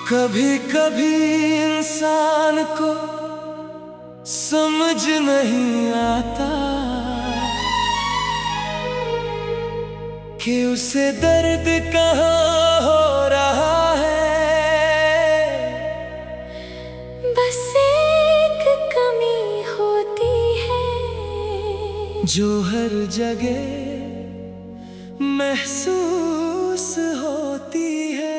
कभी कभी इंसान को समझ नहीं आता कि उसे दर्द कहाँ हो रहा है। बस एक कमी होती है जो हर जगह महसूस होती है।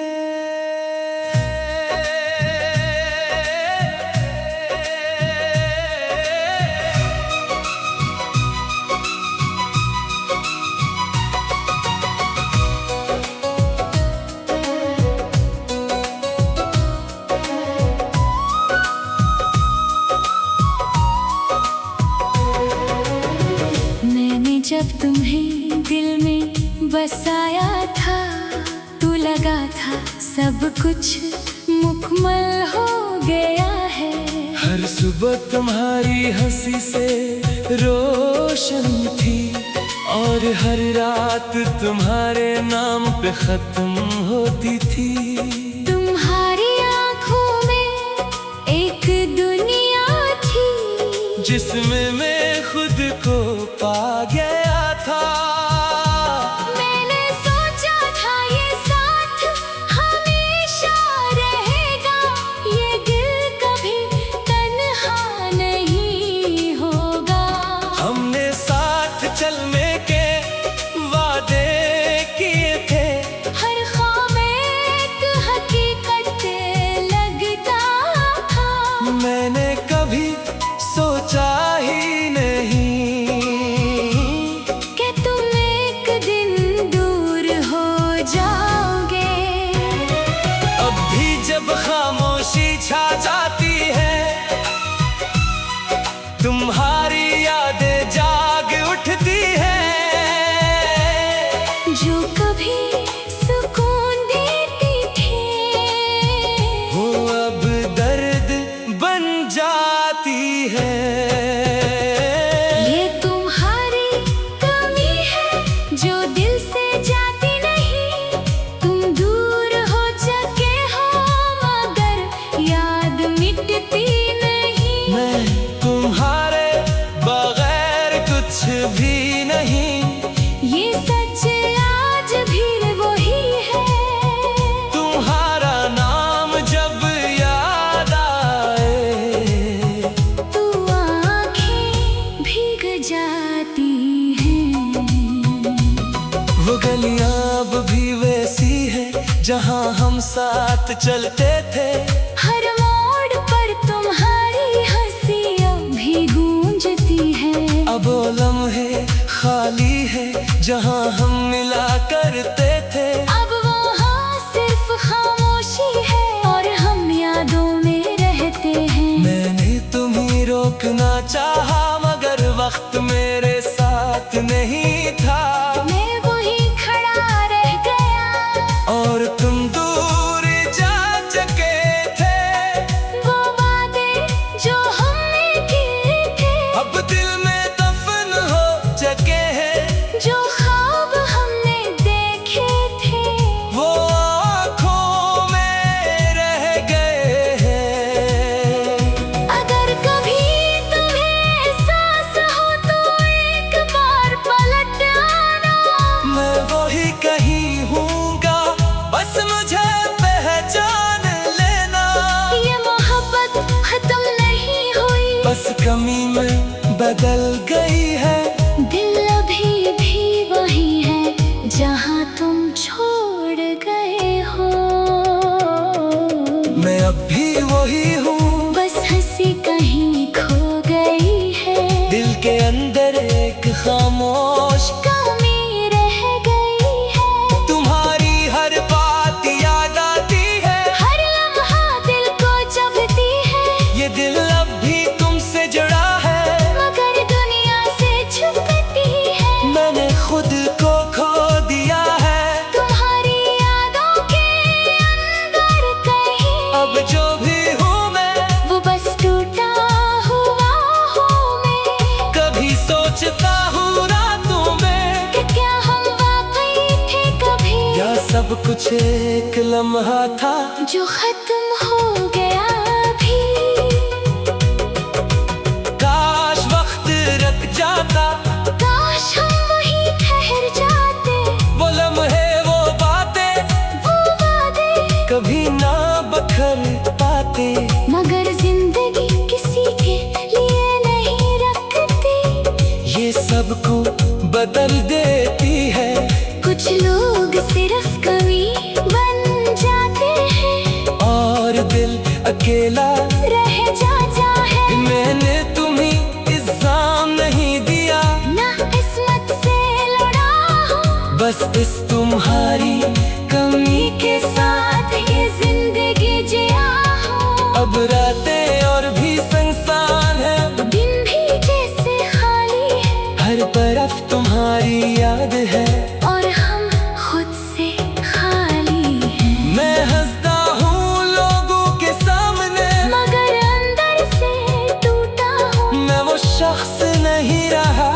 जब तुम्हें दिल में बसाया था तो लगा था सब कुछ मुकम्मल हो गया है। हर सुबह तुम्हारी हंसी से रोशन थी और हर रात तुम्हारे नाम पे खत्म होती थी। तुम्हारी आंखों में एक दुनिया थी जिसमें मैं खुद को पा गया था। मैंने सोचा था ये साथ हमेशा रहेगा, ये दिल कभी तन्हा नहीं होगा। हमने साथ चलने के वादे किए थे, हर ख्वाब एक हकीकत लगता था। मैंने कभी सोचा ही नहीं खामोशी छा जाती है, तुम्हारी यादें जाग उठती है। जो कभी सुकून देती थी वो अब दर्द बन जाती है। ये तुम्हारी कमी है जो दिल से जाती नहीं। तुम दूर हो चुके हो याद मिटती नहीं। मैं तुम्हारे बगैर कुछ भी नहीं। ये सच आज भी वही है। तुम्हारा नाम जब याद आए तो आँखें भीग जाती हैं। वो गलियां अब भी वैसी है जहां हम साथ चलते थे। हर मोड़ पर तुम्हारी हंसी अब भी गूंजती है। अब वो लम्हे खाली है जहां हम मिला करते थे। अब वहाँ सिर्फ खामोशी है और हम यादों में रहते हैं। मैंने तुम्हें रोकना चाहा मगर वक्त मेरे साथ नहीं था। मैं वही खड़ा रह गया और तुम दूर जा चुके थे। वो वादे जो हमने किए थे अब दिल में दफन हो चुके हैं। जो ख्वाब हमने देखे थे वो आँखों में रह गए हैं। अगर कभी तुम्हें एहसास हो तो एक बार पलट आना। मैं वही कहीं हूँगा, बस मुझे पहचान लेना। ये मोहब्बत खत्म नहीं हुई, बस कमी में बदल गई है। दिल अभी भी वही है जहाँ तुम छोड़ गए हो। मैं अब भी वही हूँ, बस हंसी कहीं खो गई है। दिल के अंदर एक खामोश कमी रह गई है। तुम्हारी हर बात याद आती है। हर लम्हा दिल को जबती है। ये दिल अब भी तुमसे जुड़ा है मगर दुनिया से छुपती है। मैंने खुद को खो दिया है। तुम्हारी यादों के अंदर कहीं अब जो भी हूँ मैं वो बस टूटा हुआ हूँ मैं। कभी सोचता हूँ रातों सब कुछ एक लम्हा था जो खत्म हो गया अभी। काश वक्त रुक जाता, काश हम वहीं ठहर जाते। वो लम्हे वो बातें वो वादे कभी ना बखर पाते। मगर जिंदगी किसी के लिए नहीं रखती। ये सबको बदल देती है। कुछ लोग सिर्फ कमी बन जाते हैं और दिल अकेला रह जाता है। मैंने तुम्हें इल्जाम नहीं दिया, ना किस्मत से लड़ा हूँ, बस इस तुम्हारी कमी के साथ ये जिंदगी जिया हूँ। अब रातें और भी संसान है, दिन भी जैसे खाली है, हर तरफ तुम्हारी याद है। और हम खुद से खाली हैं। मैं हंसता हूँ लोगों के सामने, मगर अंदर से टूटा हूँ। मैं वो शख्स नहीं रहा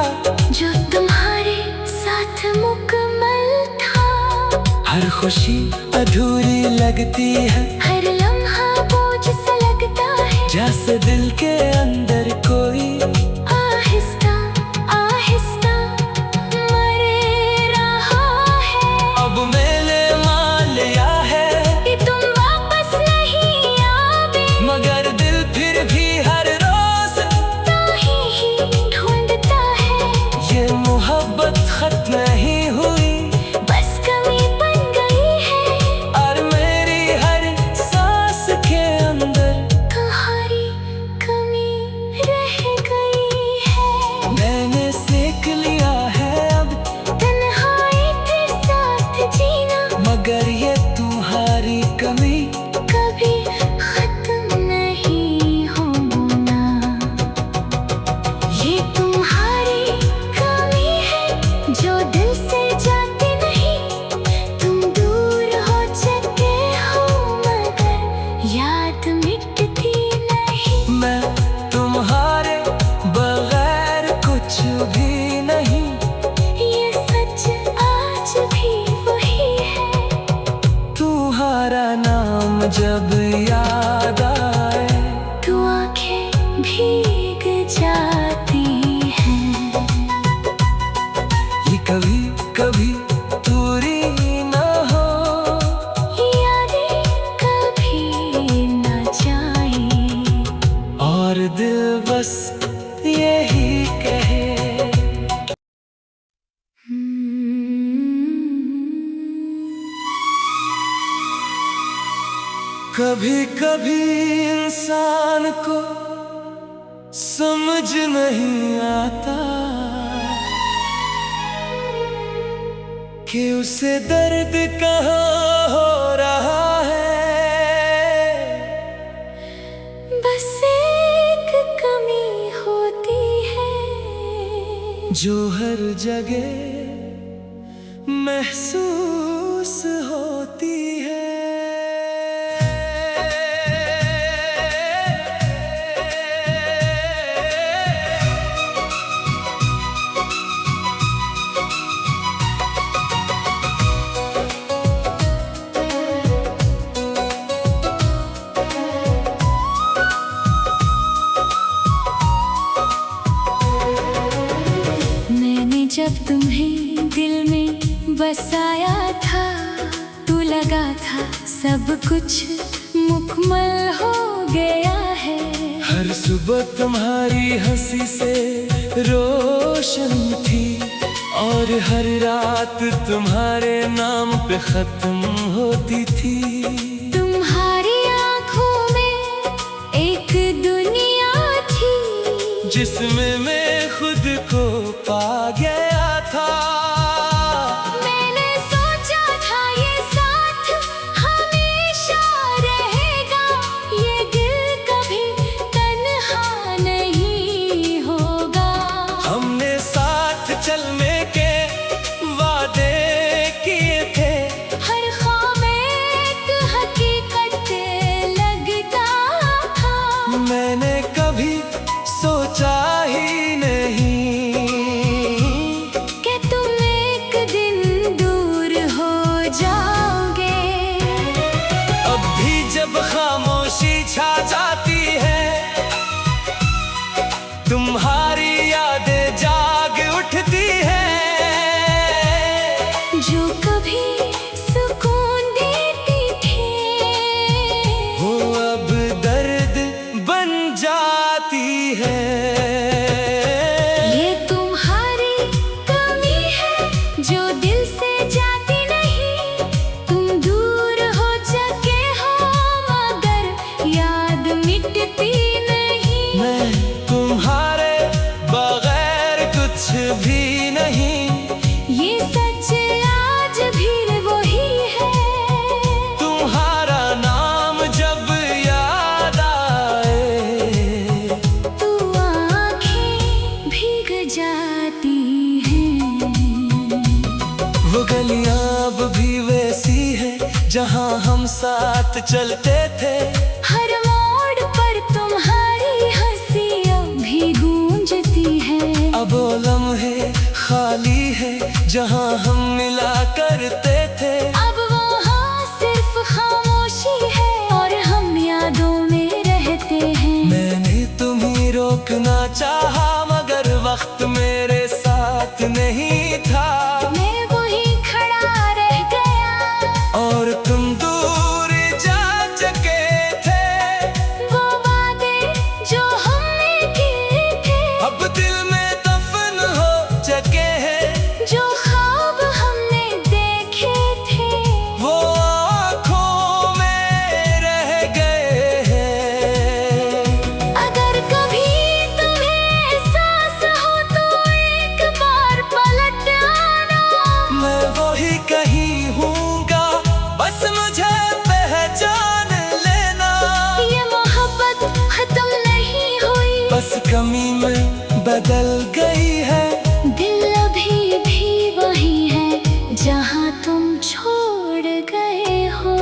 जो तुम्हारे साथ मुकम्मल था। हर खुशी अधूरी लगती है, हर लम्हा बोझ सा लगता है। जैसे दिल के अंदर कोई आहिस्ता आहिस्ता मर रहा है। अब मैंने मान लिया है कि तुम वापस नहीं आओगे, मगर दिल फिर भी हर रोज ही ढूंढता है। ये मोहब्बत खत्म नहीं हुई, बस कमी बन गई है और मेरी हर सांस के अंदर तुम्हारी कमी रह गई है। मैंने सीख लिया है अब तन्हाई के साथ जीना, मगर ये तुम्हारी कमी कभी खत्म नहीं होना। ये तुम्हारी कमी है जो दिल से जाती नहीं। तुम दूर हो चुके हो मगर याद मिटती नहीं। मैं तुम्हारे बगैर कुछ भी नहीं। ये सच आज भी वही है। तुम्हारा नाम जब याद आए, तो आंखें भीग जाती हैं। ये कभी कभी पूरी न हो, यादें कभी न जाएं। और दिल बस यही कहे। कभी कभी इंसान को समझ नहीं आता कि उसे दर्द कहाँ हो रहा है। बस एक कमी होती है जो हर जगह महसूस होती है। मैंने जब तुम्हें दिल में बसाया था, तो लगा था सब कुछ मुकम्मल हो गया है। हर सुबह तुम्हारी हंसी से रोशन थी, और हर रात तुम्हारे नाम पे खत्म होती थी। तुम्हारी आंखों में एक दुनिया थी, जिसमें मैं खुद को पा गया था। मैंने सोचा था ये साथ हमेशा रहेगा, ये दिल कभी तन्हा नहीं होगा। हमने साथ चलने के वादे किए थे, हर ख्वाब एक हकीकत लगता था। मैंने कभी सोचा ही नहीं जहाँ हम साथ चलते थे। हर मोड़ पर तुम्हारी हंसी अब भी गूंजती है। अब वो लम्हे खाली है जहाँ हम मिला करते थे। अब वहाँ सिर्फ खामोशी है और हम यादों में रहते हैं। मैंने तुम्हें रोकना चाहा मगर वक्त मेरे साथ नहीं था। मैं वही खड़ा रह गया और तुम दूर जा चुके थे। वो वादे जो हमने किए थे अब दिल में दफन हो चुके हैं। जो ख्वाब हमने देखे थे वो आँखों में रह गए हैं। अगर कभी तुम्हें एहसास हो तो एक बार पलट आना। मैं वही कहीं हूँगा बस मुझे पहचान लेना। ये मोहब्बत खत्म नहीं हुई बस कमी में बदल गई है। दिल अभी भी वही है जहाँ तुम छोड़ गए हो।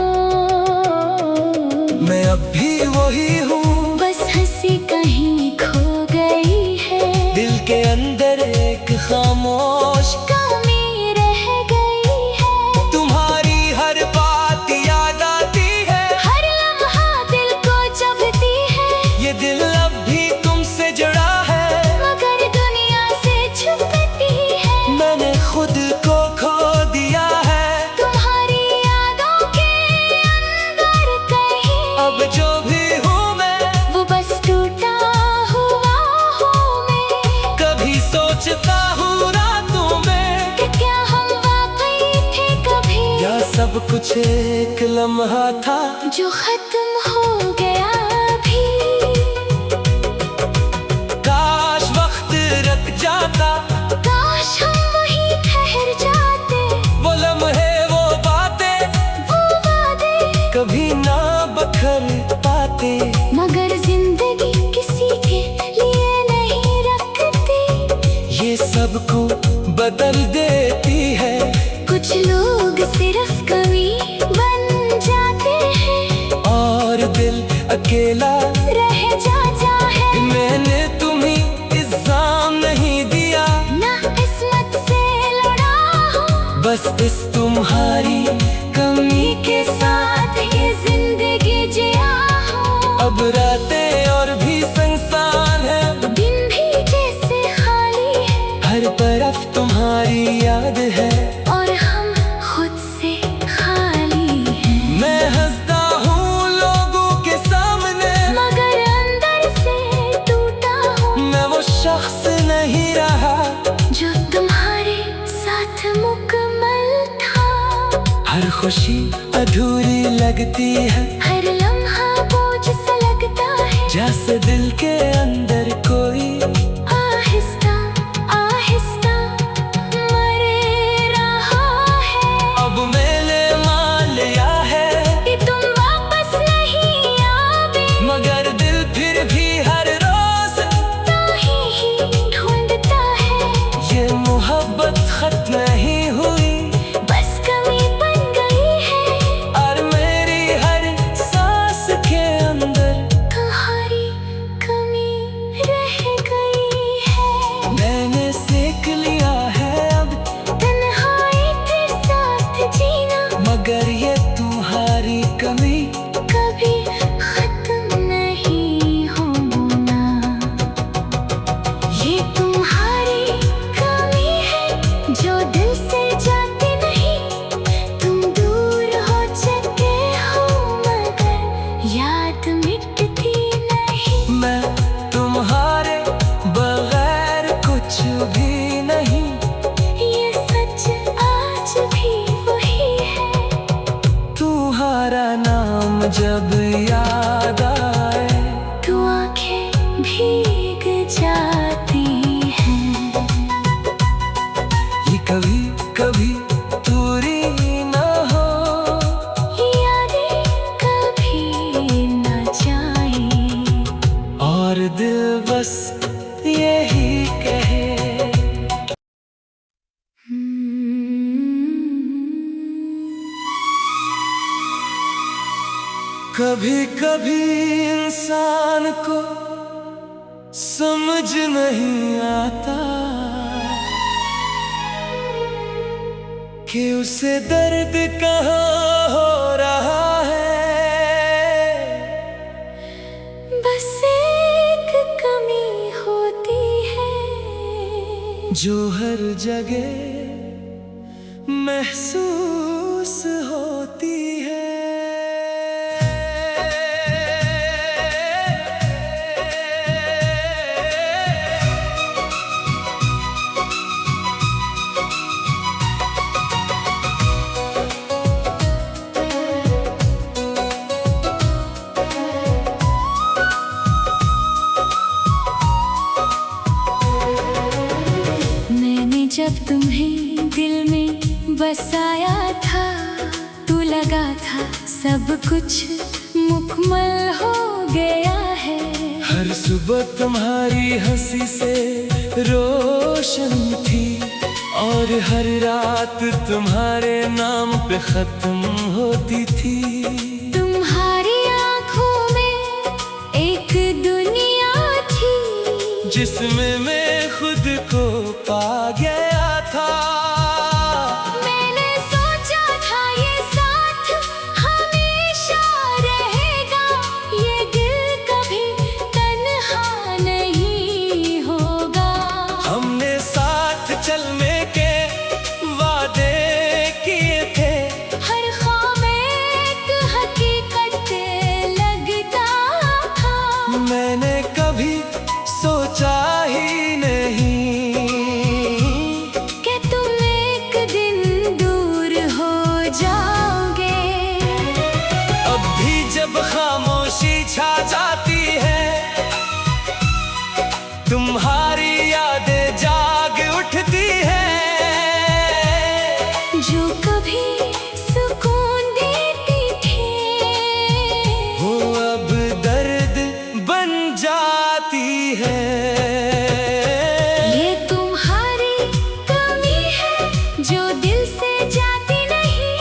मैं अब भी वही हूँ बस हंसी कहीं खो गई है। दिल के अंदर एक खामोश कमी रह गई है। तुम्हारी हर बात याद आती है। हर लम्हा दिल को चुभती है। ये दिल अब भी तुमसे जुड़ा है मगर दुनिया से छुपती है। मैंने खुद को खो दिया है। तुम्हारी यादों के अंदर कहीं अब जो भी हूँ मैं वो बस टूटा हुआ हूँ मैं। कभी सोचता हूँ रातों में कि क्या हम वाकई थे कभी। या सब कुछ एक लम्हा था जो खत्म हो गया अभी। काश वक्त रुक जाता। काश हम वहीं ठहर जाते। वो लम्हे वो बातें वो वादे कभी ना बखर पाते। मगर जिंदगी किसी के लिए नहीं रखती। ये सबको बदल देती है। कुछ लोग सिर्फ कवि बन जाते हैं और दिल अकेला रह जाता है। मैंने तुम्हें इल्जाम नहीं दिया ना किस्मत से लड़ा हूँ बस इस तुम्हारी कमी के साथ ये जिंदगी जिया हूँ। अब रातें और भी संसान है। दिन भी जैसे खाली है हर तरफ तुम्हारी याद है। और हम खुद से खाली हैं। मैं हंसता हूँ लोगों के सामने मगर अंदर से टूटा हूँ। मैं वो शख्स नहीं रहा जो तुम्हारे साथ मुकम्मल था। हर खुशी अधूरी लगती है हर लम्हा बोझ सा लगता है। जैसे दिल के अंदर कोई आहिस्ता आहिस्ता मर रहा है। अब मैंने मान लिया है कि तुम वापस नहीं आओगे मगर दिल फिर भी हर रोज ही ढूंढता है। ये मोहब्बत खत्म नहीं हुई बस कमी बन गई है और मेरी हर सांस के अंदर तुम्हारी कमी रह गई है। मैंने सीख लिया है अब तन्हाई के साथ जीना मगर ये तुम्हारी कमी कभी खत्म नहीं होना। ये तुम्हारी कमी है जो दिल से जाती नहीं। तुम दूर हो चुके हो मगर याद मिटती नहीं। मैं तुम्हारे बगैर कुछ भी नहीं। ये सच आज भी वही है। तुम्हारा नाम जब याद आए तो आंखें भीग जाती हैं। ये कभी कभी दूरी न हो यादें कभी न जाएं। और दिल बस यही कहे कभी कभी इंसान को समझ नहीं आता कि उसे दर्द कहाँ हो रहा है। बस एक कमी होती है जो हर जगह महसूस होती है। जब तुम्हें दिल में बसाया था, तो लगा था सब कुछ मुकम्मल हो गया है। हर सुबह तुम्हारी हंसी से रोशन थी और हर रात तुम्हारे नाम पे खत्म होती थी। तुम्हारी आंखों में एक दुनिया थी जिसमें मैं खुद को पा गया था। मैंने सोचा था ये साथ हमेशा रहेगा, ये दिल कभी तन्हा नहीं होगा। हमने साथ चलने के वादे किए थे, हर ख्वाब एक हकीकत लगता था। मैंने कभी सोचा ही नहीं कि तुम एक दिन दूर हो जाओगे। अब भी जब खामोशी छा जाती है, तुम्हारी यादें जाग उठती है। जो कभी सुकून देती थी, वो अब दर्द बन जाती है। ये तुम्हारी कमी है जो दिल से जाती नहीं।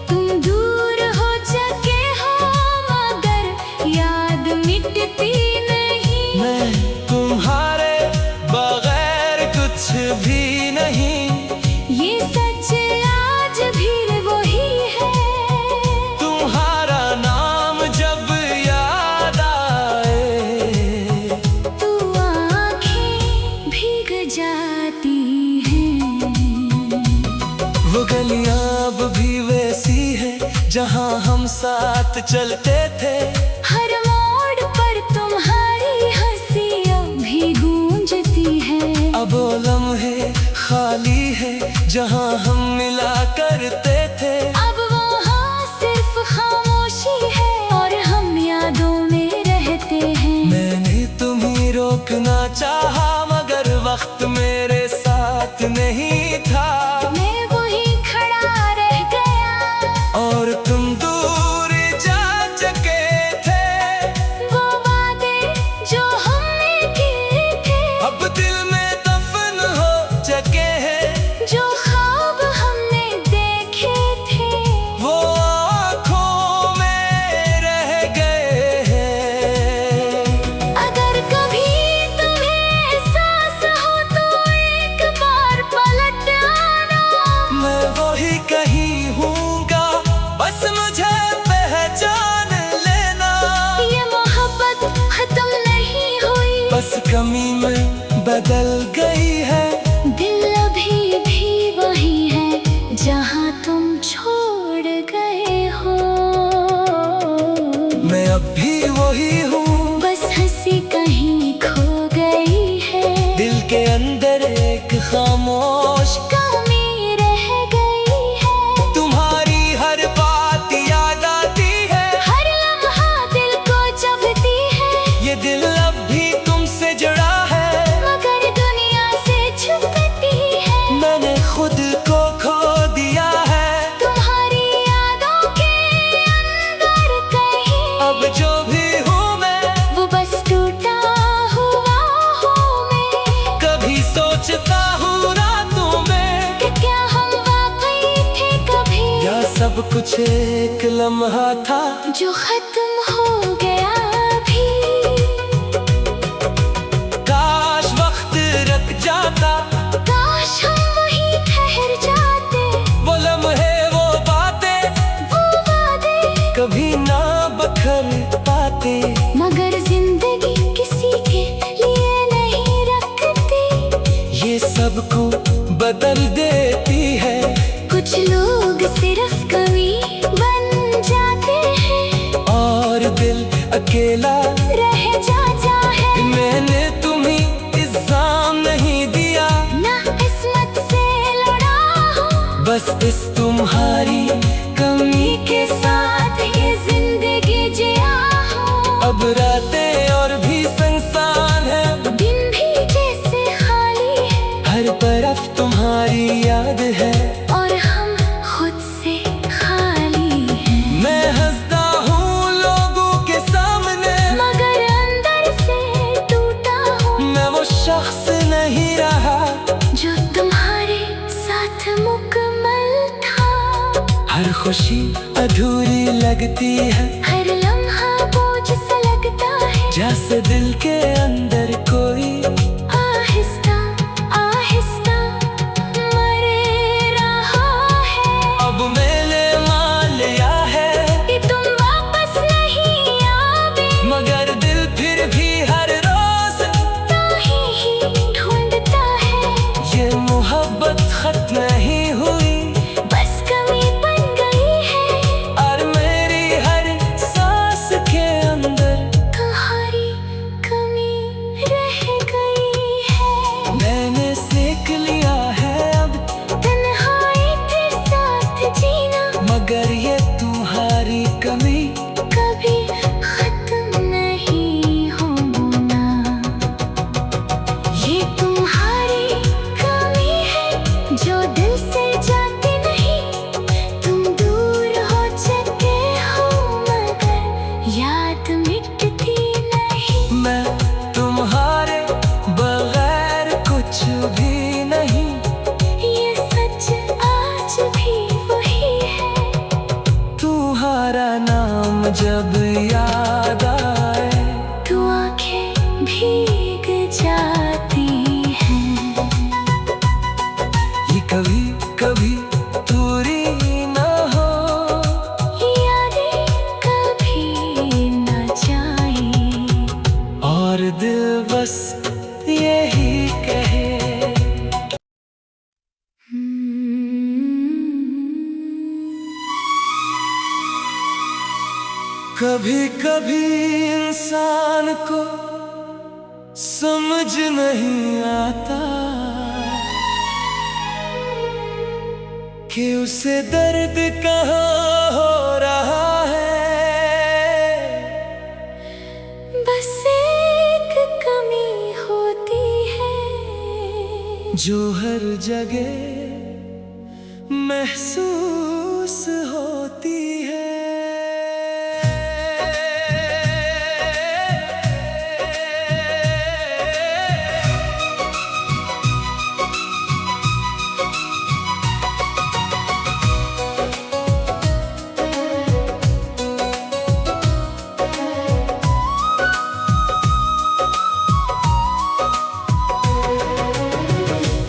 तुम दूर हो चुके हो मगर याद मिटती नहीं। मैं तुम्हारे बगैर कुछ भी नहीं। ये सच आज भी वही है। तुम्हारा नाम जब याद आए, तू आँखें भीग जाती हैं। वो गलियां अब भी वैसी है जहां हम साथ चलते थे। हर मोड़ पर तुम्हारी हंसी अभी गूंजती है। अब वो लम्हे खाली है जहां हम मिला करते थे। अब वहाँ सिर्फ खामोशी है और हम यादों में रहते हैं। मैंने तुम्हें रोकना चाहा मगर वक्त मेरे साथ नहीं था। मैं वही खड़ा रह गया और तुम दूर जा चुके थे। वो वादे जो हमने किए थे, अब दिल में दफन हो चुके हैं। जो ख्वाब हमने देखे थे, वो आँखों में रह गए हैं। अगर कभी तुम्हें एहसास हो तो एक बार पलट आना। मैं वही कहीं हूँगा, बस मुझे पहचान लेना। ये मोहब्बत खत्म नहीं हुई, बस कमी में बदल गई है। दिल अभी भी वही है जहाँ तुम छोड़ गए हो। मैं अब भी वही हूँ, बस हंसी कहीं खो गई है। दिल के अंदर एक खामोश कमी रह गई है। तुम्हारी हर बात याद आती है। हर लम्हा दिल को चुभती है, ये दिल अब भी तुमसे जुड़ा है। मगर सब कुछ एक लम्हा था जो खत्म हो गया भी। काश वक्त रुक जाता, काश हम वहीं ठहर जाते। वो लम्हे वो बातें वो वादे कभी ना बखर पाते। मगर जिंदगी किसी के लिए नहीं रखती। ये सबको बदल देती है। कुछ लोग सिर्फ कवि बन जाते हैं और दिल अकेला रह जाता है। मैंने तुम्हें इल्जाम नहीं दिया, ना किस्मत से लड़ा हूँ, बस इस तुम्हारी कमी के साथ ये जिंदगी जिया हूँ। अब रातें और भी संसान है, दिन भी जैसे खाली है, हर तरफ तुम्हारी याद है और हम खुद से खाली हैं। मैं हंसता हूँ लोगों के सामने, मगर अंदर से टूटा हूँ। मैं वो शख्स नहीं रहा जो तुम्हारे साथ मुकम्मल था। हर खुशी अधूरी लगती है, हर लम्हा बोझ सा लगता है। जैसे दिल के अंदर कोई आहिस्ता आहिस्ता मर रहा है। अब मैंने मान लिया है कि तुम वापस नहीं आओगे, मगर दिल फिर भी हर रोज ही ढूंढता है। ये मोहब्बत खत्म नहीं हुई, बस कमी बन गई है और मेरी हर सांस के अंदर तुम्हारी कमी रह गई है। मैंने सीख लिया है अब तन्हाई के साथ जीना, मगर ये तुम्हारी कमी कभी खत्म नहीं होना। ये तुम्हारी कमी है जो दिल से जाती नहीं। तुम दूर हो चुके हो मगर याद मिटती नहीं। मैं तुम्हारे बगैर कुछ भी नहीं। ये सच आज भी वही है। तुम्हारा नाम जब याद आए, तो आंखें भीग जाती हैं। ये कभी कभी दूरी न हो, यादें कभी न जाएं। और दिल बस यही कहे। कभी कभी इंसान को समझ नहीं आता कि उसे दर्द कहाँ हो रहा है। बस एक कमी होती है जो हर जगह महसूस होती है।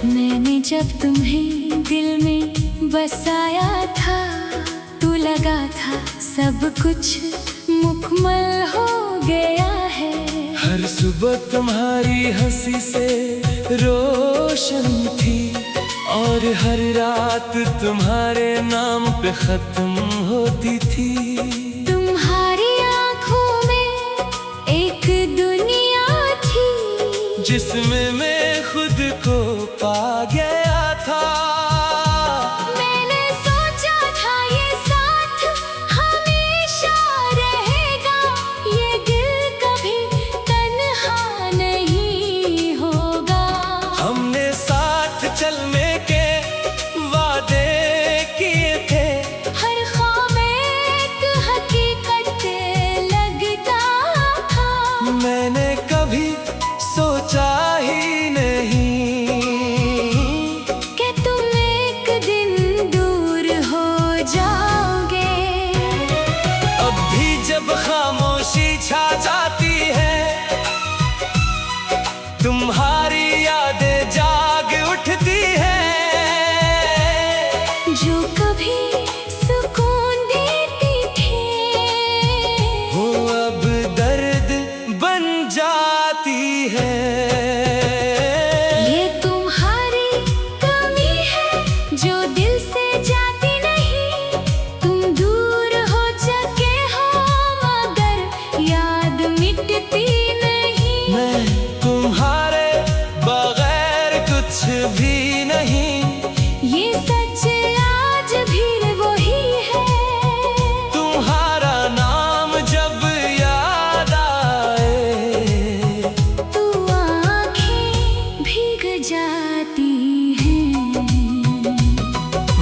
मैंने जब तुम्हें दिल में बसाया था, तो लगा था सब कुछ मुकम्मल हो गया है। हर सुबह तुम्हारी हंसी से रोशन थी, और हर रात तुम्हारे नाम पे खत्म होती थी। तुम्हारी आंखों में एक दुनिया थी, जिसमें मैं खुद को पा गया था। मैंने सोचा था ये साथ हमेशा रहेगा, ये दिल कभी तन्हा नहीं होगा। हमने साथ चलने के वादे किए थे, हर ख्वाब एक हकीकत लगता था। मैंने कभी सोचा ही नहीं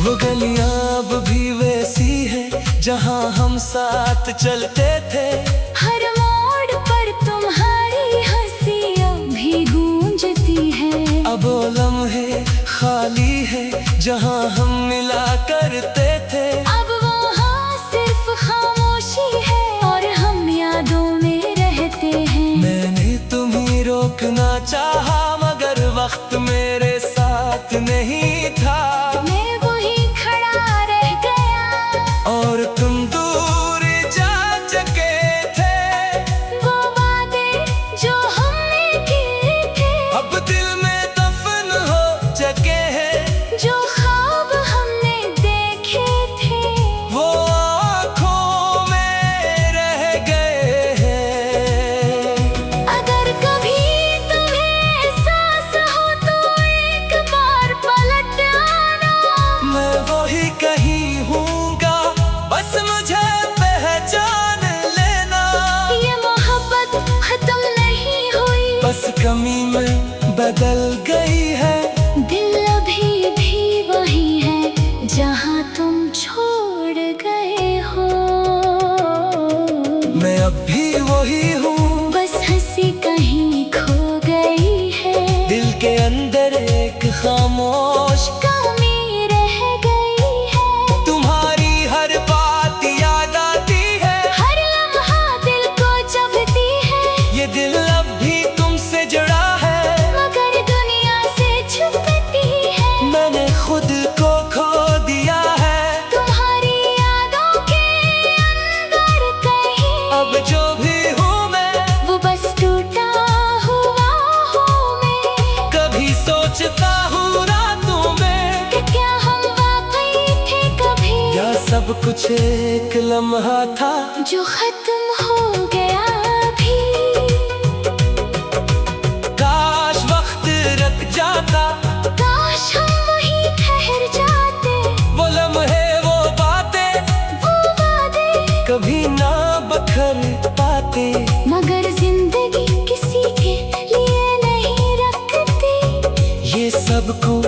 वो गलियां अब भी वैसी है जहाँ हम साथ चलते थे। हर मोड़ पर तुम्हारी हंसियां भी गूंजती है। अब वो लम्हे खाली है जहाँ हम मिला करते थे। अब वहाँ सिर्फ खामोशी है और हम यादों में रहते हैं। मैंने तुम्हें रोकना चाहा मगर वक्त मेरे साथ नहीं था। मैं वही खड़ा रह गया और तुम दूर जा चुके थे। वो वादे जो हमने किए थे अब दिल में दफन हो चुके हैं। जो ख्वाब हमने देखे थे वो आँखों में रह गए हैं। अगर कभी तुम्हें एहसास हो तो एक बार पलट आना। मैं वही कहीं हूँगा बस मुझे पहचान लेना। ये मोहब्बत खत्म नहीं हुई बस कमी में बदल गई है। दिल अभी भी वही है जहाँ तुम छोड़ गए हो। मैं अब भी वही हूँ बस हंसी कहीं खो गई है। दिल के अंदर एक खामोश कमी रह गई है। तुम्हारी हर बात याद आती है। हर लम्हा दिल को चुभती है ये दिल अब भी तुमसे जुड़ा है मगर दुनिया से छुपती है। मैंने खुद को खो दिया है। तुम्हारी यादों के अंदर कहीं अब जो भी हूँ मैं वो बस टूटा हुआ हूँ मैं। कभी सोचता हूँ रातों में कि क्या हम वाकई थे कभी या सब कुछ एक लम्हा था जो खत्म हो गया अभी। काश वक्त रुक जाता। काश हम वहीं ठहर जाते। वो लम्हे वो बातें वो वादे कभी ना बखर पाते। मगर जिंदगी किसी के लिए नहीं रखती। ये सबको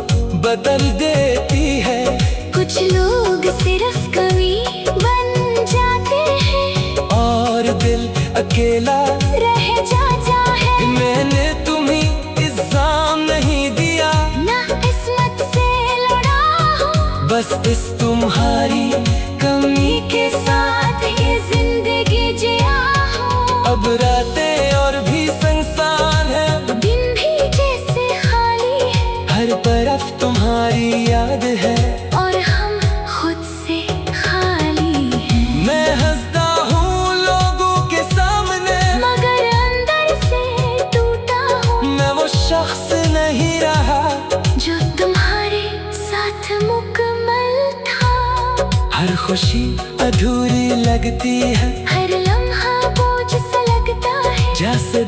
बदल देती है। कुछ लोग सिर्फ कवि बन जाते हैं और दिल अकेला रह जाता है। मैंने तुम्हें इल्जाम नहीं दिया ना किस्मत से लड़ा हूँ बस इस तुम्हारी कमी के साथ ये जिंदगी जिया हूँ। अब रातें और भी संसान है। दिन भी जैसे खाली है हर तरफ तुम्हारी याद है। और हम खुद से खाली हैं। मैं हंसता हूँ लोगों के सामने मगर अंदर से टूटा हूँ। मैं वो शख्स नहीं रहा जो तुम्हारे साथ मुकम्मल था। हर खुशी अधूरी लगती है हर लम्हा बोझ सा लगता है जैसे